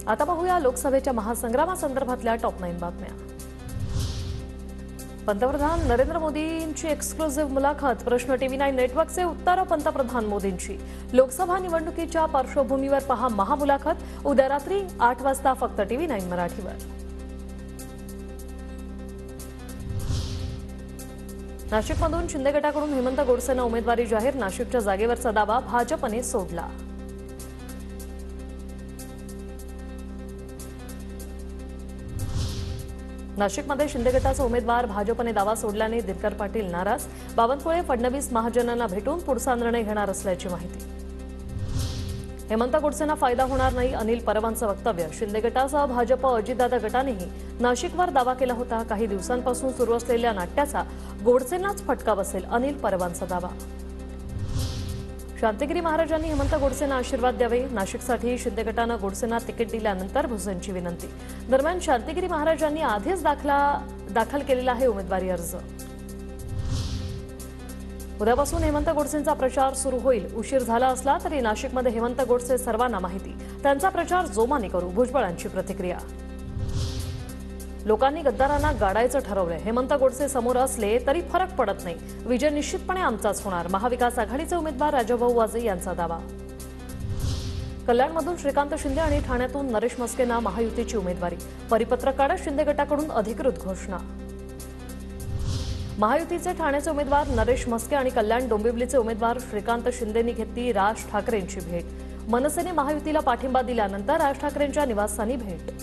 आता पाहूया लोकसभेच्या महासंग्रामासंदर्भातल्या टॉप 9 बातम्या। पंतप्रधान नरेंद्र मोदींची एक्सक्लुझिव्ह मुलाखत। प्रश्न टीव्ही 9 नेटवर्कचे उत्तर पंतप्रधान मोदींची। लोकसभा निवडणुकीच्या पार्श्वभूमीवर पहा महामुलाखत। उद्या रात्री 8 वाजता फक्त टीव्ही 9 मराठीवर। नाशिकमधून शिंदे गटाकडून हेमंत गोडसेंना उमेदवारी जाहीर। नाशिकच्या जागेवरचा दावा भाजपने सोडला। नाशिकमध्ये शिंदे गटाचा उमेदवार भाजपने दावा सोडल्याने दिनकर पाटील नाराज। बावनकुळे फडणवीस महाजनांना भेटून पुढचा निर्णय घेणार असल्याची माहिती। हेमंत गोडसेंना फायदा होणार नाही, अनिल परबांचं वक्तव्य। शिंदे गटासह भाजप अजितदादा गटानेही नाशिकवर दावा केला होता। काही दिवसांपासून सुरू असलेल्या नाट्याचा गोडसेंनाच फटका बसेल, अनिल परबांचा दावा। शांतिगिरी महाराजांनी हेमंत गोडसेंना आशीर्वाद द्यावे। नाशिकसाठी शिंदे गटानं गोडसेंना तिकीट दिल्यानंतर भुसेंची विनंती। दरम्यान शांतिगिरी महाराजांनी आधीच दाखल केलेला आहे उमेदवारी अर्ज। उद्यापासून हेमंत गोडसेंचा प्रचार सुरू होईल। उशीर झाला असला तरी नाशिकमध्ये हेमंत गोडसे सर्वांना माहिती, त्यांचा प्रचार जोमाने करू, भुजबळांची प्रतिक्रिया। लोकांनी गद्दारांना गाडायचं ठरवलंय। हेमंत गोडसे समोर असले तरी फरक पडत नाही, विजय निश्चितपणे आमचाच होणार। महाविकास आघाडीचे उमेदवार राजाभाऊ वाजे यांचा दावा। कल्याणमधून श्रीकांत शिंदे आणि ठाण्यातून नरेश मस्केंना महायुतीची उमेदवारी। परिपत्रक काढत शिंदे गटाकडून अधिकृत घोषणा। महायुतीचे ठाण्याचे उमेदवार नरेश मस्के आणि कल्याण डोंबिवलीचे उमेदवार श्रीकांत शिंदेंनी घेतली राज ठाकरेंची भेट। मनसेने महायुतीला पाठिंबा दिल्यानंतर राज ठाकरेंच्या निवासस्थानी भेट।